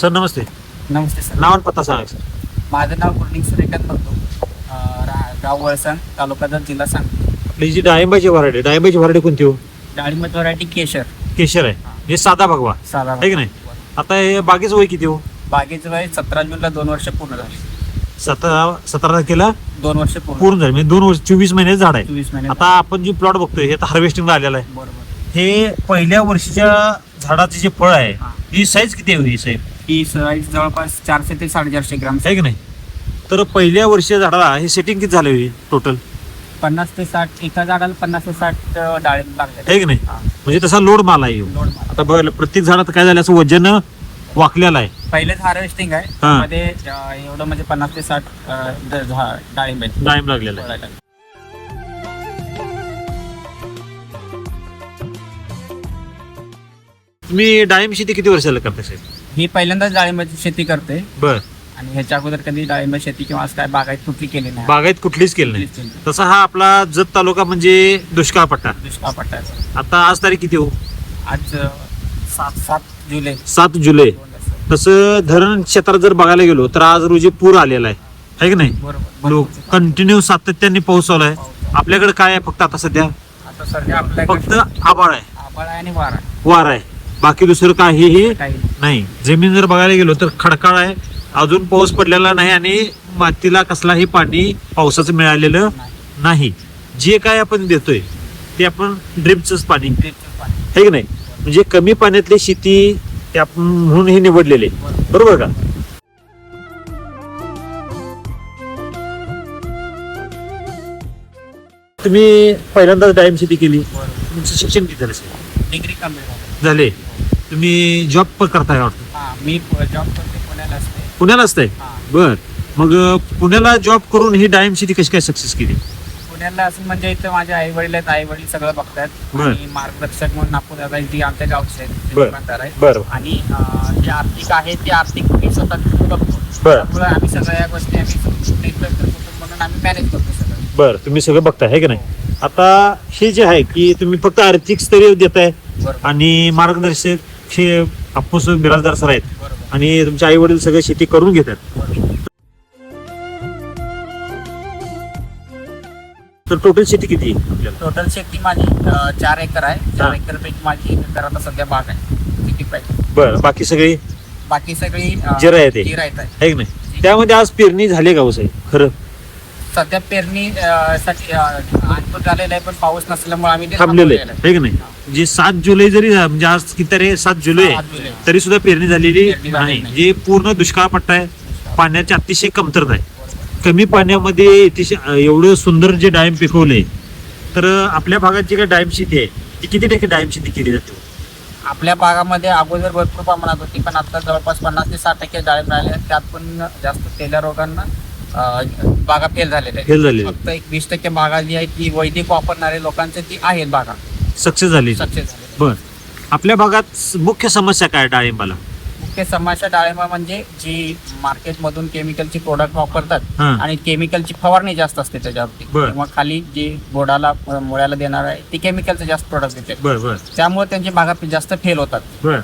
Sir नमस्ते. नमस्ते sir. नाव आणि पत्ता सांगा सर. माझं नाव गुरलिंग सूर्यकांत म्हणतो. गाव वळसंग, तालुका जत, जिल्हा सांगली. आपली जी डाळिंबाची व्हरायटी कोणती हो? डाळिंब व्हरायटी केशर. केशर आहे. हे साधा भगवा साधा आहे की नाही? आता हे बागेचं वय किती हो? बागेचं वय 17 जूनला 2 वर्ष पूर्ण झाली. 17 तारखेला 2 वर्ष पूर्ण झाले म्हणजे 2 वर्ष 24 महिन्याचं झाड आहे. 24 महिने. आता आपण जी प्लॉट बघतोय हे आता हार्वेस्टिंगला आलेला आहे. बरोबर. हे पहिल्या वर्षीच्या झाडाचे जे फळ आहे ही साईज किती आहे ही साहेब? ही साईज जवळपास 400 ते 450 ग्राम. आहे की नाही? तर पहिल्या वर्षीच्या झाडाला हे सेटिंग किती झालं होईल टोटल? 50 ते 60 एका झाडाला 50 ते 60 डाळिंब लागले. आहे की नाही? म्हणजे तसा लोड माल आहे ह्यो. लोड माल. आता बघ प्रत्येक झाडात काय झालं असं वजन वाकलेलं आहे. पहिलेच हार्वेस्टिंग आहे. हा. मध्ये एवढं म्हणजे 50 ते 60 डाळिंब आहे. डाळिंब लागलेला आहे. तुम्ही डाळिंब शेती किती वर्षाला करता साहेब? ही पहिल्यांदाच डाळिंबाची शेती करते बर. आणि ह्याच्या अगोदर कधी डाळिंब शेती किंवा असं काय बागायत कुठली केली नाही. बागायत कुठलीच केली नाही. कुठलीच केली नाही. तसा हा आपला जत तालुका म्हणजे दुष्काळ पट्टा. दुष्काळ पट्टा आहे. आता आज तारीख किती हो? आज 7 जुलै. 7 जुलै. तसं धरण क्षेत्रात जर बघायला गेलो तर आज रोजी पूर आलेला आहे की नाही? बरोबर. लोक कंटिन्यू सातत्याने पाऊस चालू आहे. आपल्याकडे काय आहे फक्त आता सध्या? आता सध्या आपल्याकडे फक्त आभाळ आहे, आभाळ आहे आणि वारा वार आहे, बाकी दुसरं काहीही काही नाही. जमीन जर बघायला गेलो तर खडकाळ आहे, अजून पाऊस पडलेला नाही आणि मातीला कसलाही पाणी पावसाचं मिळालेलं नाही. जे काय आपण देतोय ते आपण ड्रिपचंच पाणी नाही. आहे की नाही? म्हणजे कमी पाण्यातली शेती ते आपण म्हणून हे निवडलेले. बरोबर का? तुम्ही पहिल्यांदाच डाळिंब शेती केली. तुमचं शिक्षण किती झालं साहेब? डिग्री कम्प्लीट झाले. तुम्ही जॉब पण करताय वाटतं? हा. मी जॉब करते, पुण्याला असते. पुण्याला असताय? हा. बर. मग पुण्याला जॉब करून ही डाळिंब शेती कशी काय सक्सेस केली? पुण्याला असं म्हणजे इथं माझे आई वडील आहेत. आई वडील सगळं बघतात बरं. आणि मार्गदर्शक म्हणून आपण दादा जी आमच्या गावचे आहेत, बरं. दुकानदार आहेत. बरं. आणि जे आर्थिक आहे ते आर्थिक मी स्वतः बघतो. बरं. त्यामुळे आम्ही सगळ्या या गोष्टी म्हणून आम्ही मॅनेज करतो सगळं. बर. तुम्ही सगळं बघताय आहे की नाही? आता हे जे आहे की तुम्ही फक्त आर्थिक स्तरीय देताय बरोबर. आणि मार्गदर्शक हे अप्पूस बिराजदार सर आहेत बरोबर. आणि तुमचे आई वडील सगळं शेती करून घेतात. बरोबर. तर टोटल शेती किती आहे आपल्याला? टोटल शेती माझी 4 एकर आहे. 4 हा. एकर पैकी माझी 1 एकर आता सध्या बाग आहे. किती पाहिजे बरं. बाकी सगळे बाकी सगळी जिरायत आहे. जिरायत आहे. आहे की नाही? त्यामध्ये आज पेरणी झाली का हो साहेब? खरं सध्या पेरणी साठी आणतो झालेलं आहे, पण पाऊस नसल्यामुळे आम्ही ते थांबलेलं थांबवलेलं आहे की नाही? जे 7 जुलै जरी म्हणजे आज किती तारीख? 7 जुलै 7 जुलै. तरी सुद्धा पेरणी झालेली पेरणी नाही. झालेली नाही. जे पूर्ण दुष्काळ पट्टा आहे, पाण्याची अतिशय कमतरता आहे. कमी पाण्यामध्ये अतिशय एवढं सुंदर जे डाळिंब पिकवले. तर आपल्या भागात जी काही डाळिंब शेती आहे ती किती टक्के डाळिंब शेती केली जाते? आपल्या भागामध्ये अगोदर भरपूर प्रमाणात होती, पण आता जवळपास 50 ते 60% डाळिंब राहिले. त्यात पण जास्त तेल्या रोगांना बागा फेल झालेल्या फेल झालेली. फक्त एक 20% बागा जी आहे ती वैदिक वापरणारे लोकांचे ती आहेत बागा सक्सेस झाली. सक्सेस झाले. बर. आपल्या भागात मुख्य समस्या काय डाळिंबाला? मुख्य समस्या डाळिंबा म्हणजे जी मार्केटमधून केमिकलची प्रोडक्ट वापरतात हा. आणि केमिकलची फवारणी जास्त असते त्याच्यावरती. बरं. मग खाली जी बोर्डाला मुळ्याला देणार आहे ती केमिकलचं जास्त प्रोडक्ट देते. बर बर त्यामुळे त्यांची बागा जास्त फेल होतात. बर.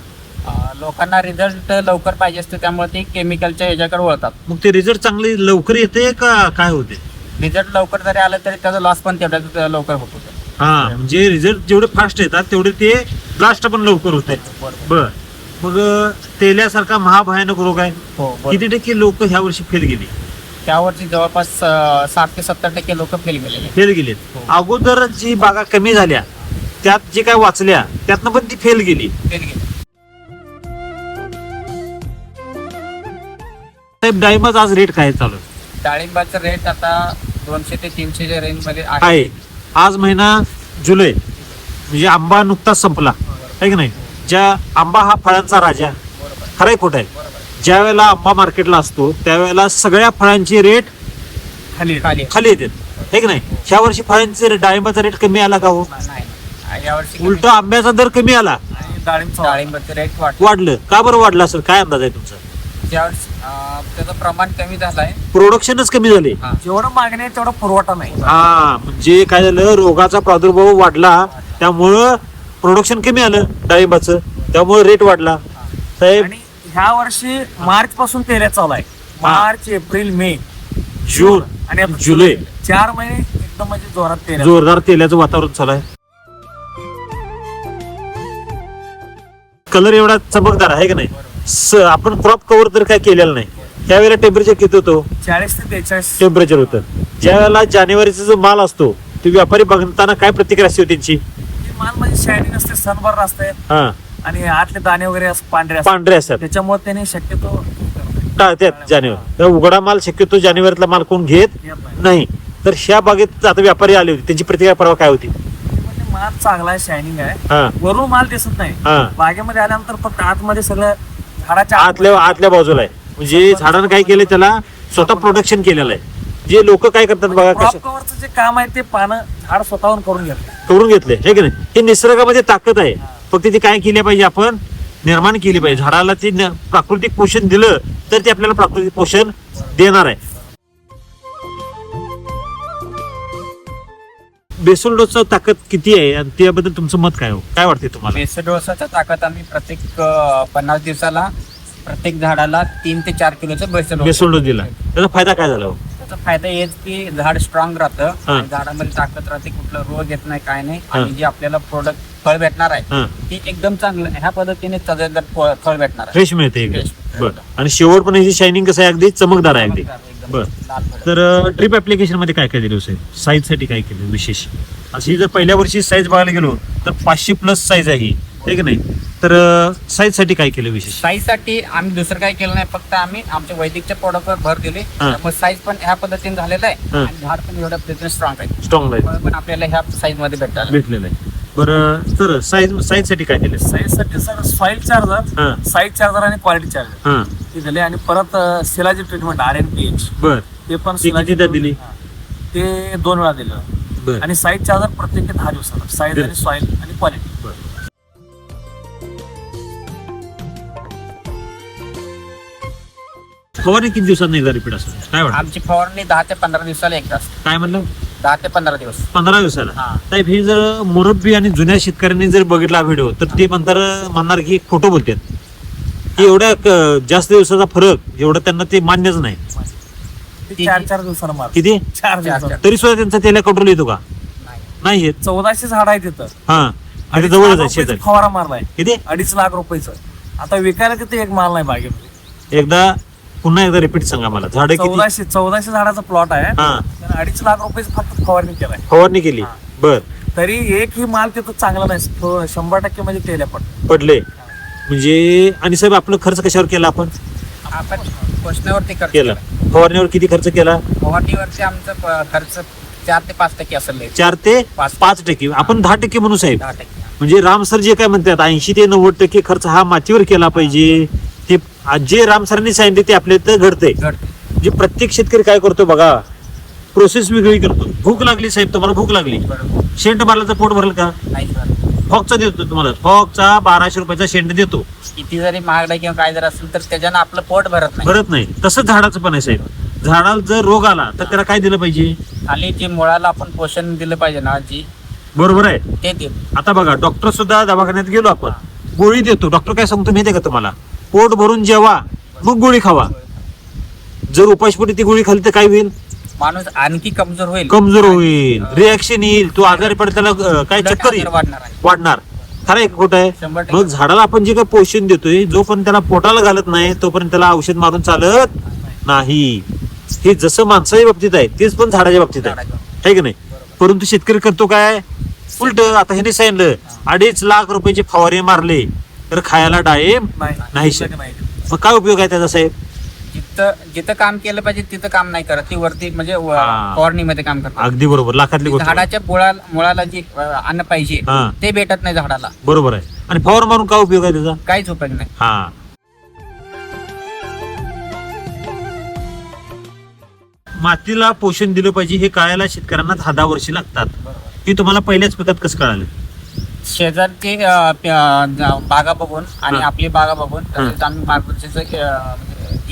लोकांना रिझल्ट लवकर पाहिजे असते, त्यामुळे ते केमिकलच्या ह्याच्याकडे वळतात. मग ते रिझल्ट चांगले लवकर येते का काय होते? रिझल्ट लवकर जरी आलं तरी त्याचा लॉस पण तेवढ्या लवकर होत होतं. हा. म्हणजे रिझल्ट जेवढे फास्ट येतात तेवढे ते ब्लास्ट पण लवकर होत आहेत. बर. मग तेल्यासारखा महाभयानक रोग आहे. हो. किती टक्के लोक ह्या वर्षी फेल गेली? त्यावरती जवळपास 60 ते 70% लोक फेल गेलेले. फेल गेलेत. हो. अगोदर जी बागा कमी झाल्या त्यात जे काय वाचल्या त्यातनं पण ती फेल गेली. फेल गेले. साहेब डाळिंबाचा आज रेट काय चालू आहे? डाळिंबाचा रेट आता 200 ते 300 रेंज मध्ये आहे. आहे. आज महिना जुलै म्हणजे आंबा नुकताच संपला आहे की नाही? ज्या आंबा हा फळांचा राजा. बरोबर. खरंय खोट आहे? बरोबर. ज्या वेळेला आंबा मार्केटला असतो त्यावेळेला सगळ्या फळांचे रेट खाली खाली येतात आहे की नाही? ह्या वर्षी फळांचे डाळिंबाचा रेट कमी आला का हो? नाही. यावर्षी उलट आंब्याचा दर कमी आला, डाळिंबाचे रेट वाढलं. का बरं वाढलं असेल? काय अंदाज आहे तुमचा? ज्यावेळेस त्याचं प्रमाण कमी झालंय. प्रोडक्शनच कमी झाले. जेवढं मागणी आहे तेवढा पुरवठा नाही. हा. म्हणजे काय झालं? रोगाचा प्रादुर्भाव वाढला, त्यामुळं प्रोडक्शन कमी आलं डाळिंबाचं, त्यामुळे रेट वाढला. साहेब आणि ह्या वर्षी मार्च पासून तेल्या चालू आहे. मार्च, एप्रिल, मे, जून आणि आता जुलै 4 महिने एकदम म्हणजे जोरात तेल्या. जोरदार तेलाचं वातावरण चालू आहे. कलर एवढा चमकदार आहे का नाही. आपण क्रॉप कव्हर तर काय केलेलं नाही. त्यावेळेला टेम्परेचर किती होतो. 40 ते 43. टेम्परेचर होतं. ज्या वेळेला जानेवारीचा जो माल असतो ते व्यापारी बघताना काय प्रतिक्रिया असते त्यांची. माल म्हणजे शायनिंग असते, सनबर्न असते, हा आणि आतले दाणे वगैरे असं पांढरे असतात. पांढरे असतात त्याच्यामुळे त्याने शक्यतो टाळतात जानेवारी. तर उघडा माल शक्यतो जानेवारीतला माल कोण घेत येत नाही. नाही. तर ह्या बागेत आता व्यापारी आले होते, त्यांची प्रतिक्रिया परवा काय होती. म्हणजे माल चांगला आहे, शायनिंग आहे, हा वरून माल दिसत नाही. हा बागेमध्ये आल्यानंतर फक्त आतमध्ये सगळं झाडाच्या आतल्या बाजूला आहे. म्हणजे झाडानं काय केलं, त्याला स्वतः प्रोडक्शन केलेलं आहे. जे लोक काय करतात बघा, क्रॉप कव्हरचं जे काम आहे ते पानं झाड स्वतःहून करून घेतात. करून घेतले हे की नाही. हे निसर्गामध्ये ताकद आहे. फक्त ती काय केली पाहिजे, आपण निर्माण केली पाहिजे. झाडाला ते प्राकृतिक पोषण दिलं तर ते आपल्याला प्राकृतिक पोषण देणार आहे. बेसल डोसचा ताकद किती आहे आणि त्याबद्दल तुमचं मत काय हो, काय वाटते तुम्हाला. बेसडोसाचा ताकद आम्ही प्रत्येक 50 दिवसाला प्रत्येक झाडाला 3 ते 4 किलोचं बेसडोस. बेसल डोस दिला, त्याचा फायदा काय झाला हो? त्याचा फायदा हेच की झाड स्ट्रॉंग राहतं, हा. आणि झाडामध्ये ताकद राहते, कुठलं रोग येत नाही, काय नाही, हा. आणि जे आपल्याला प्रोडक्ट फळ भेटणार आहे हा ते एकदम चांगलं ह्या पद्धतीने ताजंदार फळ भेटणार आहे. फ्रेश मिळते एकदम. Fresh. बरं. आणि शेवट पण ह्याची शायनिंग कसं आहे, अगदी चमकदार आहे अगदी. एकदम बरं. लाल भडक. तर ड्रिप ऍप्लिकेशन मध्ये काय काय दिलं साहेब, साईज साठी काय केलं विशेष. अशी जर पहिल्या वर्षी साईज बघायला गेलो तर 500+ साईज आहे ही, आहे की नाही. तर साईज साठी काय केलं विशेष. साईजसाठी आम्ही दुसरं काही केलं नाही, फक्त आम्ही आमच्या वैदिकच्या प्रोडक्टवर भर दिली. हा. त्यामुळे साईज पण ह्या पद्धतीने झालेला आहे, हा. आणि झाड पण एवढ्या पद्धतीने स्ट्रॉंग आहे. स्ट्रॉंग आहे, फळ पण आपल्याला ह्या साईज मध्ये भेटायला. भेटलेलं आहे. बरं, तर साईज साठी काय दिलं. साईजसाठी सर सॉइल चार्जर, हा साईज चार्जर आणि क्वालिटी चार्जर हा ते दिले, आणि परत सिलाची ट्रीटमेंट RNPH बर ते पण ते किती द्या दिली? हा. ते 2 वेळा दिलं. बर आणि साईज चार्जर प्रत्येक 10 दिवसाला, साईज दिलं. आणि सॉइल आणि क्वालिटी. फवारणी किती दिवसांनी एकदा रिपीट असतो काय वाटतं. आमची फवारणी 10 ते 15 दिवसाला एकदा असते. काय म्हणलं 10 ते 15 दिवस. 15 दिवसाला. हा. साहेब हे जर मुरब्बी आणि जुन्या शेतकऱ्यांनी जर बघितला व्हिडिओ तर ते म्हणणार की खोटं बोलतात की एवढ्या जास्त दिवसाचा फरक एवढं त्यांना ते मान्यच नाही. ते 4 दिवसाला मार. किती 4 दिवसाला. तरी सुद्धा त्यांचा तेला कंट्रोल येतो का. नाही. नाही येत. 1400 झाड आहे तिथं. हा आणि 2.5 जवळच लाख आहे रुपयाचा शेतात. फवारा मारलाय. किती 2.5 लाख रुपयाचं. आता विकायला तिथे एक माल नाही बागेमध्ये. एकदा पुन्हा एकदा रिपीट सांगा मला. झाडं किती. 1400 झाडाचा प्लॉट आहे. हा त्यानं 2.5 लाख रुपयाचं फक्त फवारणी केलाय. फवारणी केली. बर तरी एकही माल तिथं चांगला नाही. 100% म्हणजे तेल्या पडले म्हणजे. आणि साहेब आपला खर्च कशावर केला आपण. आपण पोषणावरती खर्च केला केला. फवारणीवर किती खर्च केला. फवारणीवरती आमचा खर्च 4 ते 5% असेल. 4 ते पाच. 5%. आपण 10% म्हणू साहेब. 10%. म्हणजे राम सर जे काय म्हणतात 80 ते 90% खर्च हा मातीवर केला पाहिजे. ते जे राम सरांनी सांगितले ते आपल्या इथं घडतंय. घडते. जे प्रत्येक शेतकरी काय करतो बघा, प्रोसेस वेगळी करतो. भूक लागली साहेब, तुम्हाला भूक लागली, बरोबर. शेंट मारल्याचं पोट भरलं का. नाही सर. फॉकचा देतो तुम्हाला, फॉकचा 1200 रुपयाचा शेंट देतो. किती जरी महागडा किंवा काय जर असेल तर त्याच्यानं आपलं पोट भरत नाही. भरत नाही. तसंच झाडाचं पण आहे साहेब. झाडाला जर रोग आला तर त्याला काय दिलं पाहिजे. खाली जे मुळाला आपण पोषण दिलं पाहिजे ना, जी बरोबर आहे. ते देतो. आता बघा, डॉक्टर सुद्धा दवाखान्यात गेलो आपण, गोळी देतो. डॉक्टर काय सांगतो माहितीये का तुम्हाला, पोट भरून जेवा मग गोळी खावा. जर उपासपोटी ती गोळी खाली तर काय होईल, माणूस आणखी कमजोर होईल. कमजोर होईल, रिॲक्शन येईल, तो आजारी पडेल, त्याला काय उलट चक्कर येईल, आजार वाढणार आहे. वाढणार. खरं आहे का खोटं आहे. 100%. मग झाडाला आपण जे काही पोषण देतोय, जोपर्यंत त्याला पोटाला घालत नाही तोपर्यंत त्याला औषध मारून चालत नाही. हे जसं माणसाच्या बाबतीत आहे तेच पण झाडाच्या बाबतीत आहे, आहे की नाही. परंतु शेतकरी करतो काय उलट. आता ह्याने सांगितलं 2.5 लाख रुपयाचे फवारे मारले तर खायला डाळिंब नाही शेत. नाही. मग काय उपयोग आहे त्याचा साहेब. जिथं काम केलं पाहिजे तिथं काम नाही करत. ती वरती म्हणजे हा. फवारणीमध्ये काम करतात. अगदी बरोबर, लाखातली गोष्ट. झाडाच्या मुळाला जे अन्न पाहिजे हा. ते भेटत नाही झाडाला. बरोबर आहे. आणि फवार मारून काय उपयोग आहे त्याचा. काहीच उपयोग नाही. हा मातीला पोषण दिलं पाहिजे हे कळायला शेतकऱ्यांना 10 वर्षे लागतात. हे तुम्हाला पहिल्याच पिकात कसं कळालं. शेजारचे बागा बघून आणि हा. आपली बागा बघून हा. तसेच आम्ही मार्गदर्शनाचं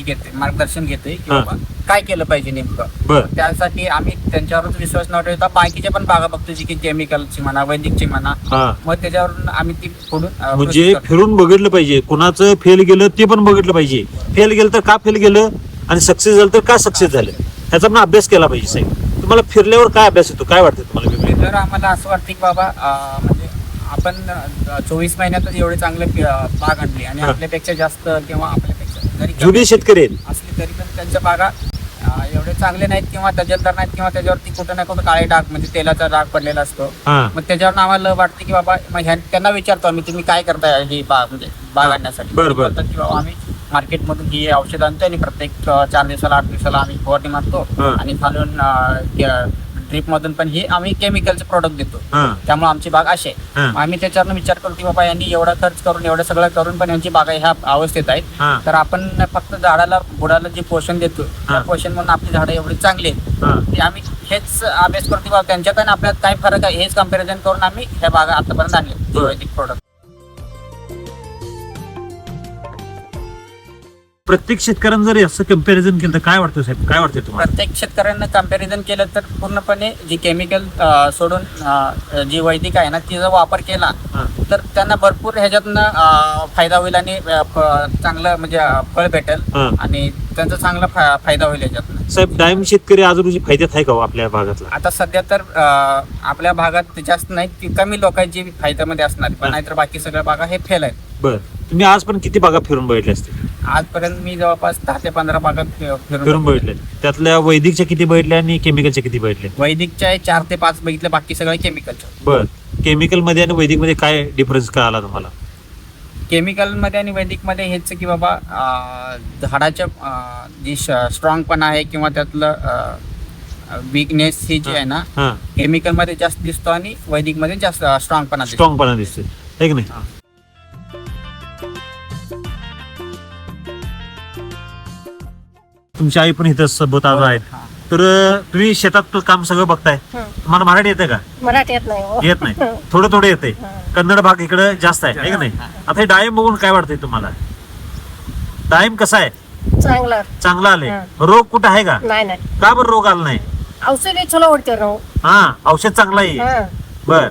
माहिती घेते, मार्गदर्शन घेते की हा. बाबा काय केलं पाहिजे नेमकं. बर त्यासाठी आम्ही त्यांच्यावरच विश्वास न ठेवता बाकीच्या पण बागा बघतो, जी की केमिकलची म्हणा, वैदिकची म्हणा, हा मग त्याच्यावरून आम्ही ती पुढून म्हणजे process करतो. फिरून बघितलं पाहिजे, कुणाचं फेल गेलं ते पण बघितलं पाहिजे. फेल गेलं तर का फेल गेलं आणि सक्सेस झालं तर का सक्सेस झालं, ह्याचा पण अभ्यास केला पाहिजे. साहेब तुम्हाला फिरल्यावर काय अभ्यास येतो, काय वाटतं तुम्हाला वेगळं? तर आम्हाला असं वाटतं की बाबा म्हणजे आपण 24 महिन्यातच एवढे चांगले बाग आणली आणि हा. आपल्यापेक्षा जास्त किंवा आपल्यापेक्षा जरी कमी जुने शेतकरी आहेत. असली तरी पण त्यांच्या बागा एवढे चांगले नाहीत किंवा तजलदार नाहीत किंवा त्याच्यावरती कुठं ना कुठं काळे डाग म्हणजे तेलाचा डाग पडलेला असतो. हा मग त्याच्यावर आम्हाला वाटतं की बाबा मग त्यांना विचारतो आम्ही, तुम्ही काय करताय ही बाग म्हणजे बाग आणण्यासाठी. बरं, ते बरं. बोलतात की बाबा आम्ही मार्केटमधून ही औषध आणतो आणि प्रत्येक 4 दिवसाला 8 दिवसाला आम्ही फवारणी मारतो हा. आणि खालून ड्रीप मधून पण हे आम्ही केमिकलचे प्रोडक्ट देतो. हा त्यामुळे आमची बाग अशी आहे. हा. मग आम्ही त्याच्यावरून विचार करतो की बाबा यांनी एवढा खर्च करून एवढं सगळं करून पण यांची बागा ह्या अवस्थेत आहेत. हा. तर आपण फक्त झाडाला बुडाला जे पोषण देतो त्या हा. पोषण म्हणून आपली झाडं एवढी चांगली आहेत हा की आम्ही हेच अभ्यास करतो की बाबा त्यांच्यात आणि आपल्यात काय फरक आहे हेच कम्पॅरिझन करून आम्ही ह्या बागा आतापर्यंत आणले बरं. वैदिक प्रोडक्ट. प्रत्येक शेतकऱ्यांनी जर असं कम्पॅरिझन केलं तर काय वाटतं साहेब, काय वाटतं तुम्हाला? प्रत्येक शेतकऱ्यांना कम्पॅरिझन केलं तर पूर्णपणे जी केमिकल सोडून जी वैदिक आहे ना तिचा वापर केला हा. तर त्यांना भरपूर ह्याच्यातनं फायदा होईल आणि चांगलं म्हणजे फळ भेटेल हा. आणि त्यांचा चांगला फायदा होईल ह्याच्यातनं. साहेब डाळिंब शेतकरी आजूबाजूची फायद्यात आहे का हो आपल्या भागातला? आता सध्या तर आपल्या भागात जास्त नाही ती कमी लोकांची फायद्यामध्ये असणार पण हा. नाहीतर बाकी सगळ्या बागा हे फेल आहेत. बर तुम्ही आज पण किती बागा फिरून बघितल्या असतील? आजपर्यंत मी जवळपास 10 ते 15 बागा फिरून बघितल्या. त्यातल्या वैदिकच्या किती बघितल्या आणि केमिकलच्या किती बघितल्या? वैदिकच्या 4 ते 5 बघितले, बाकी सगळे केमिकलचे. बर केमिकल मध्ये आणि वैदिक मध्ये काय डिफरन्स काय आला तुम्हाला? केमिकल मध्ये आणि वैदिक मध्ये हेच की बाबा झाडाच्या जी स्ट्रॉंग पण आहे किंवा त्यातलं वीकनेस ही जी आहे ना हा केमिकल मध्ये जास्त दिसतो आणि वैदिक मध्ये जास्त स्ट्रॉंग पण दिसतो. स्ट्रॉंगपणा दिसतोय है की नाही? तुमची आई पण इथं सोबत आज आहेत. हा. तर तुम्ही शेतात काम सगळं बघताय. तुम्हाला मराठी येते का? मराठी येत नाही हो. येत नाही, थोडं थोडं येते. कन्नड भाग इकडे जास्त आहे है की नाही? आता हे डाळिंब बघून काय वाटतंय तुम्हाला? डाळिंब कसा आहे? चांगलं चांगला आले. हा. रोग कुठं आहे का? नाही नाही का बरं रोग आला नाही? ಔಷಧಿ ಚಲೋ ಹೊಡಿತೇವ್ರಿ ನಾವು. हा औषध चांगला आहे. ಹಾ बर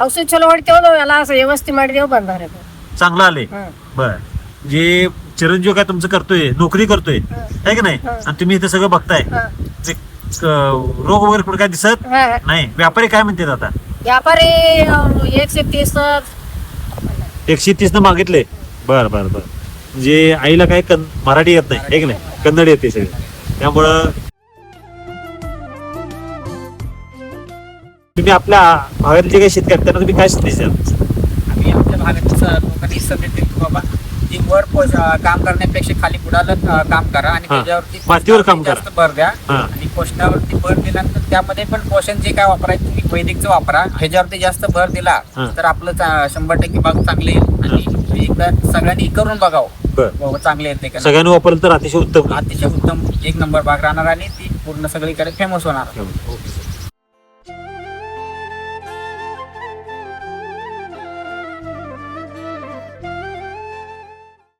ಔಷಧಿ ಚಲೋ ಹೊಡಿತೇವ್ ನಾವು ಎಲ್ಲ ವ್ಯವಸ್ಥೆ ಮಾಡಿದೇವು ಬಂದಾರೆ. चांगला आले. ಹಾ बर जे चिरंजीव काय तुमचं करतोय, नोकरी करतोय है की नाही? हा. आणि तुम्ही इथे सगळं बघताय. हा ते, रोग वगैरे कुठे काय दिसत हा नाही. व्यापारी काय म्हणतात आता? व्यापारी 130 130 न मागितले. बर बर बर म्हणजे आईला काय मराठी येत नाही है की नाही? कन्नड येते सगळं. त्यामुळं तुम्ही आपल्या भागातले जे काही शेतकरी आहेत, त्यांना तुम्ही काय संदेश द्याल? आम्ही आमच्या भागात लोकांनी संदेश देतो की बाबा जी काम करण्यापेक्षा खाली बुडाला काम करा आणि हा. त्याच्यावरती मातीवर काम करा. जास्त भर द्या हा. आणि पोषणावरती भर दिल्यानंतर त्यामध्ये पण पोषण जे काय वापरायचं तुम्ही वैदिकचं वापरा. ह्याच्यावरती जास्त भर दिला हा. तर आपलं 100% बाग चांगली येईल आणि एकदा सगळ्यांनी करून बघावं बर बाबा चांगले येते का नाही. सगळ्यांनी वापरलं तर अतिशय उत्तम. अतिशय उत्तम 1 नंबर बाग राहणार आणि ती पूर्ण सगळीकडे फेमस होणार.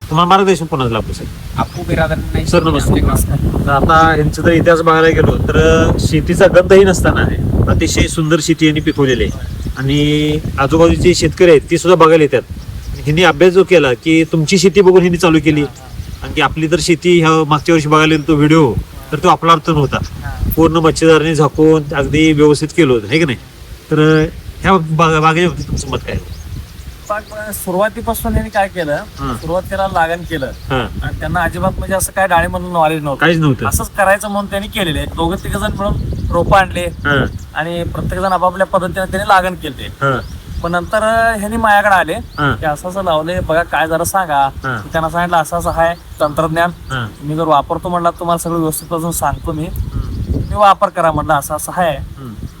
तुम्हाला मार्गदर्शन कोणाचं लाभलं सर? आपू बिरादर नाही सर, नमस्कार. तर आता यांचा जर इतिहास बघायला गेलो तर शेतीचा गंधही नसताना अतिशय सुंदर शेती यांनी पिकवलेली आहे आणि आजूबाजूचे शेतकरी आहेत ते सुद्धा बघायला येतात. ह्यांनी अभ्यास जो केला की तुमची शेती बघून ह्यांनी चालू केली आणि की आपली तर शेती ह्या मागच्या वर्षी बघायला गेलो तो व्हिडिओ तर तो आपला अर्थ नव्हता. पूर्ण मच्छीदाराने झाकून अगदी व्यवस्थित केलं होतं है की नाही? तर ह्या बागेच्या बाबतीत तुमचं मत काय? सुरुवातीपासून त्यांनी काय केलं, हा. सुरुवातीला लागण केलं हा आणि त्यांना अजिबात म्हणजे असं काय डाळीमधून नॉलेज नव्हतं. काहीच नव्हतं. असंच करायचं म्हणून त्यांनी केलेले 2-3 जण मिळून रोपं आणले हा आणि प्रत्येक जण आपापल्या पद्धतीने त्यांनी लागण केले. हा पण नंतर ह्यांनी माझ्याकडे आले हा की असं असं लावले बघा काय जरा सांगा. हा. मी त्यांना सांगितलं असं असं आहे तंत्रज्ञान, हा मी जर वापरतो म्हणला तुम्हाला सगळं व्यवस्थित पासून सांगतो मी वापर करा म्हटलं असं असं आहे.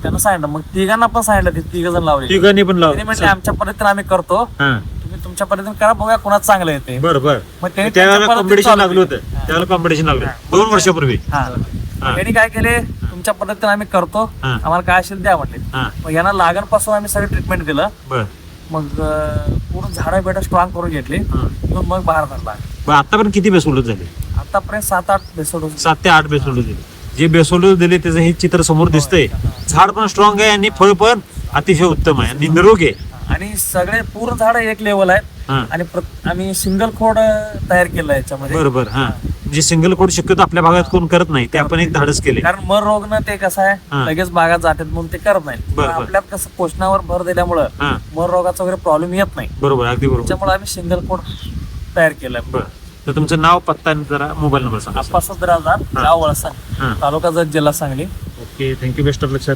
त्यांना सांगितलं मग तिघांना पण सांगितलं, ते 3 जण लावले. तिघांनी पण त्यांनी म्हटले आमच्या पद्धतीने आम्ही करतो, हा तुम्ही तुमच्या पद्धतीने करा, बघूया कोणाच चांगलं येते. बर बर मग त्यांनी त्यावेळेला त्यांच्या कॉम्पिटिशन पद्धतीने लागलं होतं. चालू त्यावेळेला कॉम्पिटिशन लागलं 2 वर्षापूर्वी. हा. हा. त्यांनी काय केले, तुमच्या पद्धतीने आम्ही करतो, हा. आम्हाला काय असेल द्या म्हटले. हा मग यांना लागण पासून आम्ही सगळं ट्रीटमेंट दिलं. बर मग पूर्ण झाडं बेडं स्ट्रॉंग करून घेतली. हा. मग बाहेर धरला. आतापर्यंत किती बेस उलट झाले? आता आतापर्यंत 7-8 बेसोड होते. 7 ते 8 बेसोड दिले. जे बेसोड दिले त्याचं हे चित्र समोर दिसतंय. झाड पण स्ट्रॉंग आहे आणि फळ पण अतिशय उत्तम आहे आणि निरोगी आहे. आणि सगळे पूर्ण झाड एक लेवल आहेत. हा आणि आम्ही सिंगल खोड तयार केलं याच्यामध्ये. बरोबर. हा म्हणजे सिंगल कोड शक्यतो आपल्या भागात कोण करत नाही, ते आपण एक धाडस केले. कारण मर रोग ना ते कसं हा. आहे लगेच बागात जातात म्हणून ते करत नाही. बरं. आपल्यात कसं पोषणावर भर दिल्यामुळं हा मर रोगाचा वगैरे प्रॉब्लेम येत नाही. बरोबर, अगदी बरोबर. त्याच्यामुळे आम्ही सिंगल खोड तयार केलंय. बरं, तर तुमचं नाव, पत्ता आणि जरा मोबाईल नंबर सांगा. आप्पा 17,000 गाव वळसा, हा तालुका जत, जिल्हा Sangli. Okay, thank you. Best of luck sir.